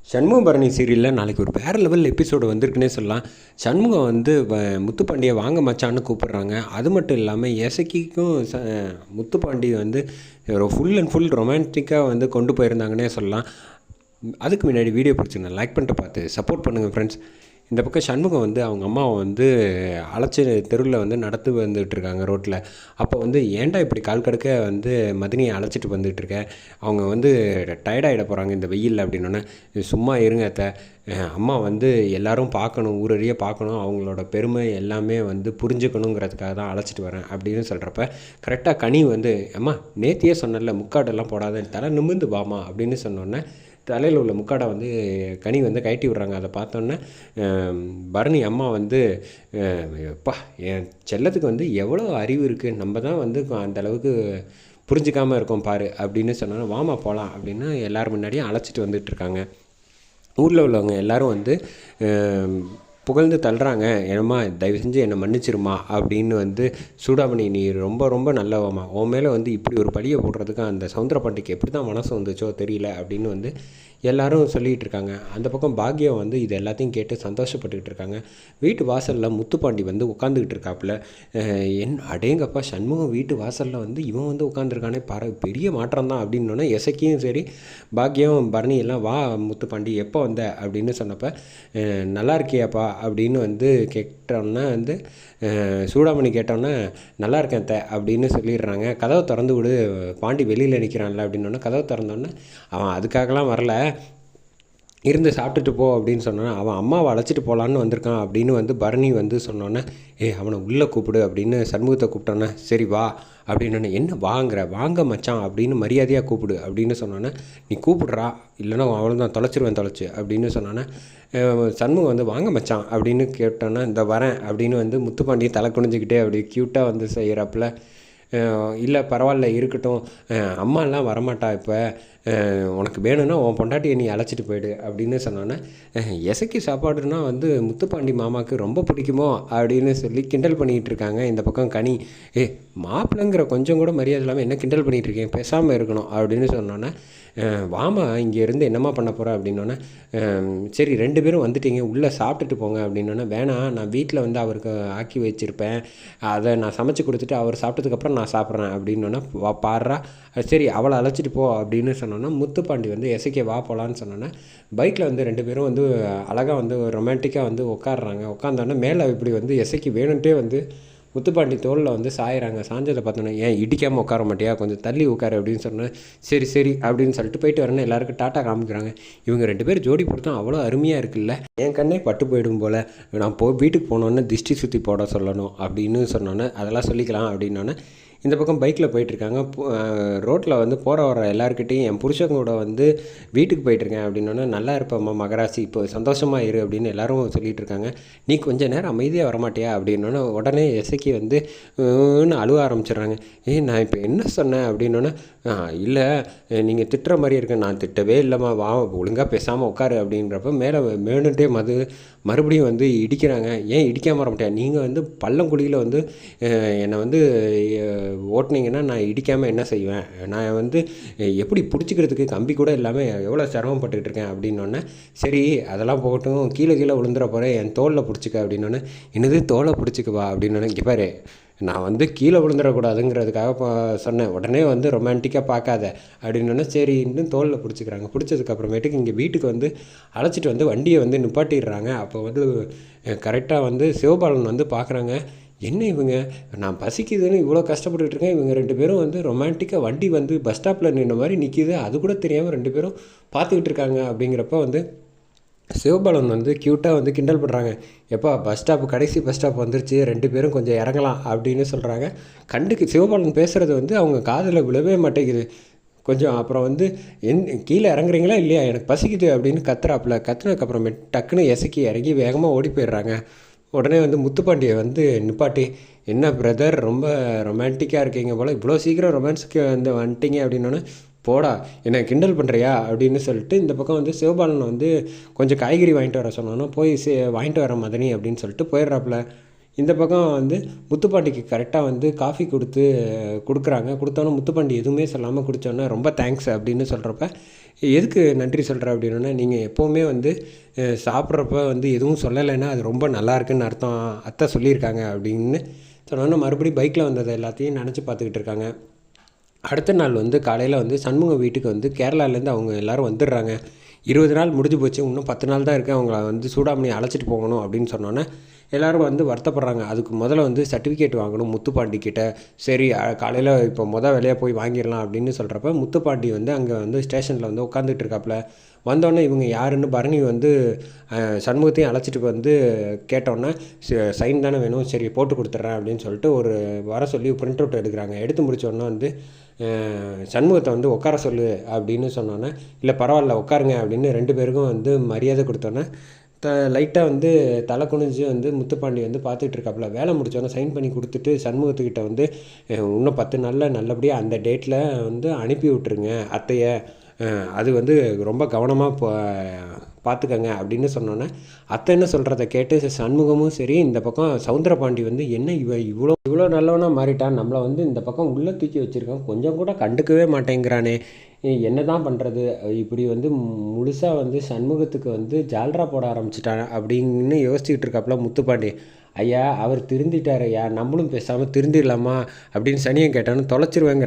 சண்முகபரணி சீரியலில் நாளைக்கு ஒரு வேறு லெவல் எபிசோடு வந்திருக்குன்னே சொல்லலாம். சண்முகம் வந்து முத்துப்பாண்டியை வாங்க மச்சான்னு கூப்பிட்றாங்க. அது மட்டும் இல்லாமல் இசக்கிக்கும் முத்துப்பாண்டி வந்து ஒரு ஃபுல் அண்ட் ஃபுல் ரொமான்டிக்காக வந்து கொண்டு போயிருந்தாங்கன்னே சொல்லலாம். அதுக்கு முன்னாடி வீடியோ பிடிச்சிருந்தேன், லைக் பண்ணிட்டு பார்த்து சப்போர்ட் பண்ணுங்கள் ஃப்ரெண்ட்ஸ். இந்த பக்கம் சண்முகம் வந்து அவங்க அம்மாவை வந்து அழைச்சி தெருவில் வந்து நடத்து வந்துகிட்ருக்காங்க ரோட்டில். அப்போ வந்து ஏன்டா இப்படி கால் கடுக்க வந்து மதினியை அழைச்சிட்டு வந்துகிட்ருக்கேன், அவங்க வந்து டயர்டாகிட போகிறாங்க இந்த வெயிலில் அப்படின்னோடனே, சும்மா இருங்க அத்தை, அம்மா வந்து எல்லோரும் பார்க்கணும், ஊரறிய பார்க்கணும், அவங்களோட பெருமை எல்லாமே வந்து புரிஞ்சுக்கணுங்கிறதுக்காக தான் அழைச்சிட்டு வரேன் அப்படின்னு சொல்கிறப்ப கரெக்டாக கனி வந்து, அம்மா நேத்தியே சொன்னல முக்காடெல்லாம் போடாத, தலை நிமிர்ந்து வாமா அப்படின்னு சொன்னோன்னே தலையில் உள்ள முக்காடை வந்து கனி வந்து கழட்டி விட்றாங்க. அதை பார்த்தோன்னே பரணி அம்மா வந்து, எப்பா என் செல்லத்துக்கு வந்து எவ்வளோ அறிவு இருக்குது, நம்ம தான் வந்து அந்தளவுக்கு புரிஞ்சிக்காமல் இருக்கோம் பாரு அப்படின்னு சொன்னோன்னே, வாமா போகலாம் அப்படின்னு எல்லோரும் முன்னாடியும் அழைச்சிட்டு வந்துட்டுருக்காங்க. ஊரில் உள்ளவங்க எல்லோரும் வந்து புகழ்ந்து தள்ளுறாங்க. ஏன்னம்மா தயவு செஞ்சு என்னை மன்னிச்சிருமா அப்படின்னு வந்து, சூடாமணி நீ ரொம்ப ரொம்ப நல்லவம்மா, உன் மேலே வந்து இப்படி ஒரு பழியை போடுறதுக்கு அந்த சவுந்தரபாண்டிக்கு எப்படி தான் மனசு வந்துச்சோ தெரியல அப்படின்னு வந்து எல்லோரும் சொல்லிகிட்டு இருக்காங்க. அந்த பக்கம் பாக்யம் வந்து இது எல்லாத்தையும் கேட்டு சந்தோஷப்பட்டுக்கிட்டு இருக்காங்க. வீட்டு வாசலில் முத்துப்பாண்டி வந்து உட்காந்துக்கிட்டு இருக்காப்புல. அடேங்கப்பா, சண்முகம் வீட்டு வாசலில் வந்து இவன் வந்து உட்காந்துருக்கானே, பெரிய மாற்றம் தான் அப்படின்னோடனே இசக்கியும் சரி பாக்யம் பரணி எல்லாம், வா முத்துப்பாண்டி எப்போ வந்த அப்படின்னு சொன்னப்போ, நல்லா இருக்கியாப்பா அப்படின்னு வந்து கேட்டோன்னே வந்து சூடாமணி கேட்டோன்னே, நல்லா இருக்கேன் த அப்படின்னு சொல்லிடுறாங்க. கதவை திறந்து விடு, பாண்டி வெளியில் நிற்கிறான்ல அப்படின்னோடனே கதவை திறந்தோன்னே, அவன் அதுக்காகலாம் வரல, இருந்து சாப்பிட்டுட்டு போ அப்படின்னு சொன்னோன்னே, அவன் அம்மாவை அழைச்சிட்டு போகலான்னு வந்திருக்கான் அப்படின்னு வந்து பரணி வந்து சொன்னோன்னே, அவனை உள்ளே கூப்பிடு அப்படின்னு சண்முகத்தை கூப்பிட்டோன்னே, சரி வா அப்படின்னோடனே, என்ன வாங்க மச்சான் அப்படின்னு மரியாதையாக கூப்பிடு அப்படின்னு சொன்னோன்னே, நீ கூப்பிட்றா இல்லைன்னா அவ்வளோதான் தொலைச்சி அப்படின்னு சொன்னோன்னே, சண்முகம் வந்து வாங்க மச்சான் அப்படின்னு கேட்டோன்னே, இந்த வரேன் அப்படின்னு வந்து முத்துப்பாண்டியை தலை குனிஞ்சிக்கிட்டே அப்படி க்யூட்டாக வந்து செய்கிறப்பில், இல்லை பரவாயில்ல இருக்கட்டும், அம்மாலாம் வரமாட்டா, இப்போ உனக்கு வேணும்னா உன் பொண்டாட்டியை நீ அழைச்சிட்டு போயிடு அப்படின்னு சொன்னோன்னே, இசைக்கு சாப்பாடுனா வந்து முத்துப்பாண்டி மாமாவுக்கு ரொம்ப பிடிக்குமோ அப்படின்னு சொல்லி கிண்டல் பண்ணிகிட்டு இருக்காங்க. இந்த பக்கம் கனி, மாப்பிள்ளைங்கிற கொஞ்சம் கூட மரியாதை இல்லாமல் என்ன கிண்டல் பண்ணிகிட்டு இருக்கேன், பேசாமல் இருக்கணும் அப்படின்னு சொன்னோன்னே, வாமா இங்கே இருந்து என்னம்மா பண்ண போகிற அப்படின்னோடனே, சரி 2 பேரும் வந்துட்டீங்க உள்ளே சாப்பிட்டுட்டு போங்க அப்படின்னோடனே, வேணாம் நான் வீட்டில் வந்து அவருக்கு ஆக்கி வச்சுருப்பேன், அதை நான் சமைச்சு கொடுத்துட்டு அவர் சாப்பிட்டதுக்கப்புறம் நான் சாப்பிட்றேன் அப்படின்னோடனே, பாடுறா சரி அவளை அழைச்சிட்டு போ அப்படின்னு சொன்னோன்னா, முத்துப்பாண்டி வந்து இசைக்க வா போகலான்னு சொன்னோன்னே, பைக்கில் வந்து 2 பேரும் வந்து அழகாக வந்து ரொமான்டிக்காக வந்து உட்காடுறாங்க. உட்காந்தோன்னே மேலே இப்படி வந்து இசைக்கு வேணுன்ட்டே வந்து முத்துப்பாண்டி தோளில் வந்து சாயிறாங்க. சாஞ்சதை பார்த்தோன்னே, ஏன் இடிக்காமல் உட்கார மாட்டியா, கொஞ்சம் தள்ளி உட்காரு அப்படின்னு சொன்னேன். சரி அப்படின்னு சொல்லிட்டு போயிட்டு வரேன்னு எல்லாருக்கும் டாட்டா காமிக்கிறாங்க. இவங்க 2 பேர் ஜோடி பொறுத்தும் அவ்வளோ அருமையாக இருக்குல்ல, என் கண்ணே பட்டு போயிடும் போல், நான் வீட்டுக்கு போனோன்னே திஷ்டி சுற்றி போட சொல்லணும் அப்படின்னு சொன்னோன்னே, அதெல்லாம் சொல்லிக்கலாம் அப்படின்னோன்னே, இந்த பக்கம் பைக்கில் போயிட்டுருக்காங்க. ரோட்டில் வந்து போகிற வர எல்லாருக்கிட்டையும் என் புருஷன் கூட வந்து வீட்டுக்கு போயிட்டுருக்கேன் அப்படின்னோடனே, நல்லா இருப்பம்மா மகராசி, இப்போ சந்தோஷமாக இரு அப்படின்னு எல்லோரும் சொல்லிகிட்டு இருக்காங்க. நீ கொஞ்சம் நேரம் அமைதியாக வரமாட்டியா அப்படின்னோடனே, உடனே இசைக்கு வந்து அழுவ ஆரம்பிச்சிடுறாங்க. நான் இப்போ என்ன சொன்னேன் அப்படின்னோடனே, இல்லை நீங்கள் திட்டுற மாதிரி இருக்கேன், நான் திட்டவே இல்லைம்மா, வா ஒழுங்காக பேசாமல் உட்காரு அப்படின்றப்ப மேலே வேணுன்ட்டே மறுபடியும் வந்து இடிக்கிறாங்க. ஏன் இடிக்காமல் வர மாட்டேன், நீங்கள் வந்து பள்ளங்குழியில் வந்து என்னை வந்து ஓட்டுனீங்கன்னா நான் இடிக்காமல் என்ன செய்வேன், நான் வந்து எப்படி பிடிச்சிக்கிறதுக்கு கம்பி கூட இல்லாமல் எவ்வளோ சிரமப்பட்டுக்கிட்டு இருக்கேன் அப்படின்னோடனே, சரி அதெல்லாம் போகட்டும், கீழே விழுந்துட போகிறேன், என் தோளில் பிடிச்சிக்க அப்படின்னோடனே, என்னது தோலை பிடிச்சிக்குவா அப்படின்னோடனே, இங்கே பாரு நான் வந்து கீழே விழுந்துடக்கூடாதுங்கிறதுக்காக சொன்னேன், உடனே வந்து ரொமான்டிக்காக பார்க்காத அப்படின்னோடனே, சரி இன்னும் தோளில் பிடிச்சிக்கிறாங்க. பிடிச்சதுக்கப்புறமேட்டுக்கு இங்கே வீட்டுக்கு வந்து அழைச்சிட்டு வந்து வண்டியை வந்து நிப்பாட்டிடுறாங்க. அப்போ வந்து கரெக்டாக வந்து சிவபாலன் வந்து பார்க்குறாங்க, என்ன இவங்க, நான் பசிக்குதுன்னு இவ்வளோ கஷ்டப்பட்டுட்டு இருக்கேன், இவங்க 2 பேரும் வந்து ரொமான்டிக்காக வண்டி வந்து பஸ் ஸ்டாப்பில் நின்ற மாதிரி நிற்கிது, அது கூட தெரியாமல் 2 பேரும் பார்த்துக்கிட்டு இருக்காங்க. அப்படிங்கிறப்ப வந்து சிவபாலன் வந்து க்யூட்டாக வந்து கிண்டல் பண்ணுறாங்க, எப்போ கடைசி பஸ் ஸ்டாப் வந்துருச்சு, 2 பேரும் கொஞ்சம் இறங்கலாம் அப்படின்னு சொல்கிறாங்க. சிவபாலன் பேசுகிறது வந்து அவங்க காதில் விழவே மாட்டேங்குது. கொஞ்சம் அப்புறம் வந்து கீழே இறங்குறீங்களா இல்லையா, எனக்கு பசிக்குது அப்படின்னு கத்துனதுக்கப்புறமேட்டு டக்குன்னு இசைக்கி இறங்கி வேகமாக ஓடி போயிடுறாங்க. உடனே வந்து முத்துப்பாண்டியை வந்து நிப்பாட்டி, என்ன பிரதர் ரொம்ப ரொமான்டிக்காக இருக்கீங்க போல், இவ்வளோ சீக்கிரம் ரொமான்ஸுக்கு வந்து வந்துட்டீங்க அப்படின்னோடனே, போடா என்ன கிண்டல் பண்ணுறியா அப்படின்னு சொல்லிட்டு இந்த பக்கம் வந்து சிவபாலன் வந்து கொஞ்சம் காய்கறி வாங்கிட்டு வர சொன்னோன்னா, போய் வாங்கிட்டு வர மதனி அப்படின்னு சொல்லிட்டு போயிடுறாப்புல. இந்த பக்கம் வந்து முத்துப்பாண்டிக்கு கரெக்டாக வந்து காஃபி கொடுக்குறோன்னே முத்துப்பாண்டி எதுவுமே சொல்லாமல் குடித்தோன்னே ரொம்ப தேங்க்ஸ் அப்படின்னு சொல்கிறப்ப, எதுக்கு நன்றி சொல்கிற அப்படின்னோடனே, நீங்கள் எப்போவுமே வந்து சாப்பிட்றப்ப வந்து எதுவும் சொல்லலைன்னா அது ரொம்ப நல்லா இருக்குன்னு அர்த்தம், அத்தை சொல்லியிருக்காங்க அப்படின்னு சொன்னோன்னே மறுபடியும் பைக்கில் வந்ததை எல்லாத்தையும் நினச்சி பார்த்துக்கிட்டு இருக்காங்க. அடுத்த நாள் வந்து காலையில் வந்து சண்முகம் வீட்டுக்கு வந்து கேரளாலேருந்து அவங்க எல்லோரும் வந்துடுறாங்க. 20 நாள் முடிஞ்சு போச்சு, இன்னும் 10 நாள் தான் இருக்குது, அவங்கள வந்து சூடாமணி அழைச்சிட்டு போகணும் அப்படின்னு சொன்னோன்னே எல்லோரும் வந்து வருத்தப்படுறாங்க. அதுக்கு முதல்ல வந்து சர்டிஃபிகேட் வாங்கணும் முத்துப்பாண்டிக்கிட்ட. சரி காலையில் இப்போ வேலையாக போய் வாங்கிடலாம் அப்படின்னு சொல்கிறப்ப, முத்துப்பாண்டி வந்து அங்கே வந்து ஸ்டேஷனில் வந்து உட்காந்துட்டு இருக்காப்புல. வந்தோடனே இவங்க யாருன்னு பரணி வந்து சண்முகத்தையும் அழைச்சிட்டு வந்து கேட்டோன்னே, சைன் தானே வேணும், சரி போட்டு கொடுத்துட்றேன் அப்படின்னு சொல்லிட்டு ஒரு வர சொல்லி பிரிண்ட் அவுட் எடுக்கிறாங்க. எடுத்து முடித்தோடனே வந்து சண்முகத்தை வந்து உட்கார சொல்லு அப்படின்னு சொன்னோன்னே, இல்லை பரவாயில்ல உட்காருங்க அப்படின்னு 2 பேருக்கும் வந்து மரியாதை கொடுத்தோன்னே லைட்டாக வந்து தலை குனிஞ்சு வந்து முத்துப்பாண்டி வந்து பார்த்துட்டு இருக்காப்புல. வேலை முடித்தோன்னே சைன் பண்ணி கொடுத்துட்டு சண்முகத்துக்கிட்ட வந்து இன்னும் 10 நாளில் நல்லபடியாக அந்த டேட்டில் வந்து அனுப்பி விட்ருங்க அத்தையை, அது வந்து ரொம்ப கவனமாக பார்த்துக்கங்க அப்படின்னு சொன்னோன்னே, அத்தை என்ன சொல்கிறத கேட்டு சண்முகமும் சரி, இந்த பக்கம் சவுந்தரபாண்டி வந்து என்ன இவ்வளோ நல்லவனா மாறிட்டான், நம்மளை வந்து இந்த பக்கம் உள்ளே தூக்கி வச்சுருக்கான், கொஞ்சம் கூட கண்டுக்கவே மாட்டேங்கிறானே, என்ன தான் பண்ணுறது, இப்படி வந்து முழுசாக வந்து சண்முகத்துக்கு வந்து ஜால்ரா போட ஆரம்பிச்சிட்டான் அப்படின்னு யோசிச்சுக்கிட்டு இருக்காப்புல முத்துப்பாண்டி. ஐயா அவர் திருந்திட்டார் ஐயா, நம்மளும் பேசாமல் திருந்திடலாமா அப்படின்னு சனியை கேட்டான்னு தொலைச்சிருவேங்கிறாங்க.